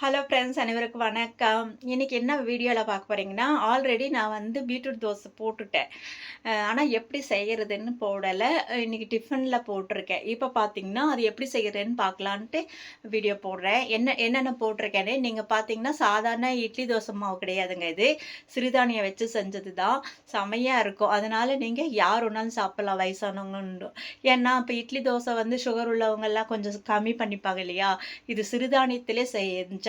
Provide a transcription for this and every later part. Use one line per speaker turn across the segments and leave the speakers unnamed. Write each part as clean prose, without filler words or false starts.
Hello friends, அனைவருக்கும் வணக்கம். இன்னைக்கு என்ன வீடியோவில் பார்க்க போறீங்கன்னா, ஆல்ரெடி நான் வந்து பீட்ரூட் தோசை போட்டுட்டேன். ஆனா எப்படி செய்யறதுன்னு போடலை. இன்னைக்கு டிஃபனில் போட்டிருக்கேன். இப்போ பார்த்தீங்கன்னா அது எப்படி செய்யறதுன்னு பார்க்கலான்ட்டு வீடியோ போடுறேன். என்னென்ன போட்டிருக்கேன்னு நீங்கள் பார்த்தீங்கன்னா, சாதாரண இட்லி தோசை மாவு கிடையாதுங்க. இது சிறுதானியம் வச்சு செஞ்சது தான். செமையாக இருக்கும். அதனால நீங்கள் யார் வேணாலும் சாப்பிடலாம், வயசானவங்க. ஏன்னா இப்போ இட்லி தோசை வந்து சுகர் உள்ளவங்கெல்லாம் கொஞ்சம் கம்மி பண்ணிப்பாங்க இல்லையா. இது சிறுதானியத்திலே செஞ்ச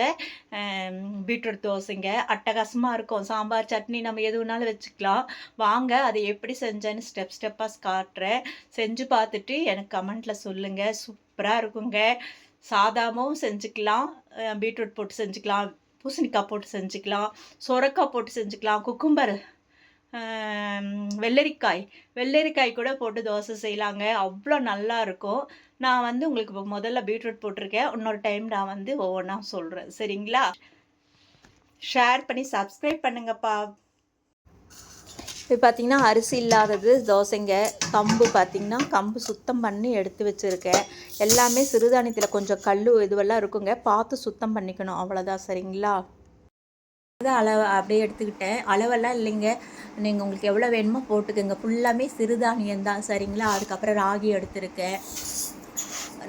பீட்ரூட் தோசைங்க. அட்டகாசமாக இருக்கும். சாம்பார், சட்னி நம்ம எது வேணாலும் வச்சுக்கலாம். வாங்க அதை எப்படி செஞ்சேன்னு ஸ்டெப்பாக காட்டுறேன். செஞ்சு பார்த்துட்டு எனக்கு கமெண்ட்டில் சொல்லுங்கள். சூப்பராக இருக்குங்க. சாதாவும் செஞ்சுக்கலாம், பீட்ரூட் போட்டு செஞ்சுக்கலாம், பூசணிக்காய் போட்டு செஞ்சுக்கலாம், சொரக்காய் போட்டு செஞ்சுக்கலாம், குக்கும்பர், வெள்ளரிக்காய் கூட போட்டு தோசை செய்யலாங்க. அவ்வளோ நல்லா இருக்கும். நான் வந்து உங்களுக்கு இப்போ முதல்ல பீட்ரூட் போட்டிருக்கேன். இன்னொரு டைம் நான் வந்து ஒவ்வொன்றா சொல்கிறேன். சரிங்களா? ஷேர் பண்ணி சப்ஸ்கிரைப் பண்ணுங்கப்பா. இப்போ பார்த்தீங்கன்னா அரிசி இல்லாதது தோசைங்க. கம்பு பார்த்தீங்கன்னா கம்பு சுத்தம் பண்ணி எடுத்து வச்சுருக்கேன். எல்லாமே சிறுதானியத்தில் கொஞ்சம் கல் இதுவெல்லாம் இருக்குங்க. பார்த்து சுத்தம் பண்ணிக்கணும், அவ்வளோதான். சரிங்களா? அளவு அப்படியே எடுத்துக்கிட்டேன். அளவெல்லாம் இல்லைங்க. நீங்கள் உங்களுக்கு எவ்வளோ வேணுமோ போட்டுக்கோங்க. ஃபுல்லாமே சிறுதானியம் தான். சரிங்களா? அதுக்கப்புறம் ராகி எடுத்திருக்கேன்.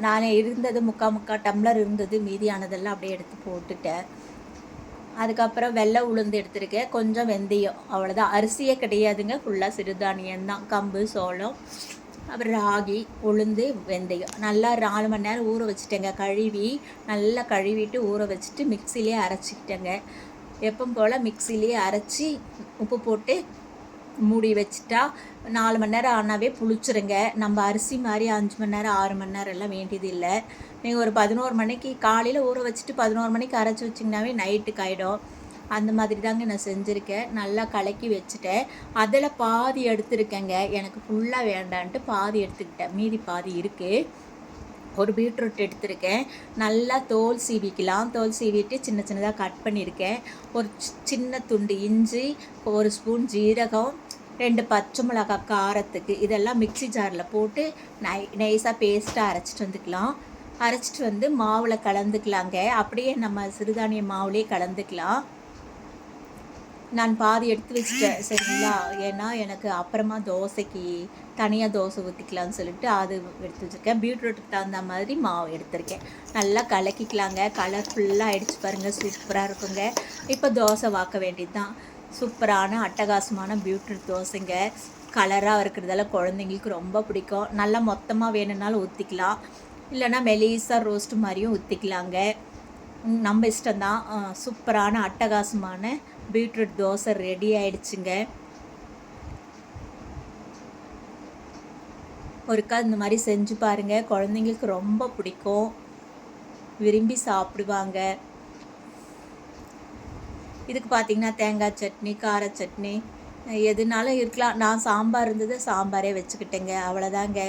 நான் இருந்தது முக்கா டம்ளர் இருந்தது. மீதியானதெல்லாம் அப்படியே எடுத்து போட்டுட்டேன். அதுக்கப்புறம் வெள்ளை உளுந்து எடுத்திருக்கேன். கொஞ்சம் வெந்தயம், அவ்வளோதான். அரிசியே கிடையாதுங்க. ஃபுல்லாக சிறுதானியம்தான். கம்பு, சோளம், அப்புறம் ராகி, உளுந்து, வெந்தயம் நல்லா 4 மணி நேரம் ஊற வச்சுட்டேங்க. நல்லா கழுவிட்டு ஊற வச்சுட்டு மிக்சிலே அரைச்சிக்கிட்டேங்க. எப்பவும் போல் மிக்சிலேயே அரைச்சி உப்பு போட்டு மூடி வச்சுட்டா 4 மணி நேரம் ஆனாவே புளிச்சிருங்க. நம்ம அரிசி மாதிரி 5 மணி நேரம் 6 மணி நேரம் எல்லாம் வேண்டியது இல்லை. நீங்கள் ஒரு 11 மணிக்கு காலையில் ஊற வச்சுட்டு 11 மணிக்கு அரைச்சி வச்சிங்கனாவே நைட்டுக்கு ஆகிடும். அந்த மாதிரி தாங்க நான் செஞ்சுருக்கேன். நல்லா கலக்கி வச்சுட்டேன். அதில் பாதி எடுத்துருக்கேங்க. எனக்கு ஃபுல்லாக வேண்டான்ட்டு பாதி எடுத்துக்கிட்டேன். மீதி பாதி இருக்குது. ஒரு பீட்ரூட் எடுத்திருக்கேன். நல்லா தோல் சீவிக்கலாம். தோல் சீவிட்டு சின்ன சின்னதாக கட் பண்ணியிருக்கேன். ஒரு சின்ன துண்டு இஞ்சி, 1 ஸ்பூன் ஜீரகம், 2 பச்சை மிளகாய் காரத்துக்கு. இதெல்லாம் மிக்சி ஜாரில் போட்டு நைஸாக பேஸ்ட்டாக அரைச்சிட்டு வந்துக்கலாம். அரைச்சிட்டு வந்து மாவில் கலந்துக்கலாங்க. அப்படியே நம்ம சிறுதானிய மாவுலேயே கலந்துக்கலாம். நான் பாதி எடுத்து வச்சுட்டேன். சரிங்களா? ஏன்னா எனக்கு அப்புறமா தோசைக்கு தனியாக தோசை ஊற்றிக்கலான்னு சொல்லிட்டு அது எடுத்து வச்சுருக்கேன். பீட்ரூட்டுக்கு தகுந்த மாதிரி மாவு எடுத்திருக்கேன். நல்லா கலக்கிக்கலாங்க. கலர்ஃபுல்லாக ஆகிடுச்சு பாருங்கள். சூப்பராக இருக்குங்க. இப்போ தோசை வாக்க வேண்டியது தான். சூப்பரான அட்டகாசமான பீட்ரூட் தோசைங்க. கலராக இருக்கிறதெல்லாம் குழந்தைங்களுக்கு ரொம்ப பிடிக்கும். நல்லா மொத்தமாக வேணும்னாலும் ஊற்றிக்கலாம், இல்லைனா மெலிசாக ரோஸ்ட்டு மாதிரியும் ஊற்றிக்கலாங்க. நம்ம இஷ்டம்தான். சூப்பரான அட்டகாசமான பீட்ரூட் தோசை ரெடி ஆயிடுச்சுங்க. ஒருக்கா இந்த மாதிரி செஞ்சு பாருங்கள். குழந்தைங்களுக்கு ரொம்ப பிடிக்கும், விரும்பி சாப்பிடுவாங்க. இதுக்கு பார்த்திங்கன்னா தேங்காய் சட்னி, கார சட்னி எதுனாலும் இருக்கலாம். நான் சாம்பார் இருந்தது, சாம்பாரே வச்சுக்கிட்டேங்க. அவ்வளோதாங்க.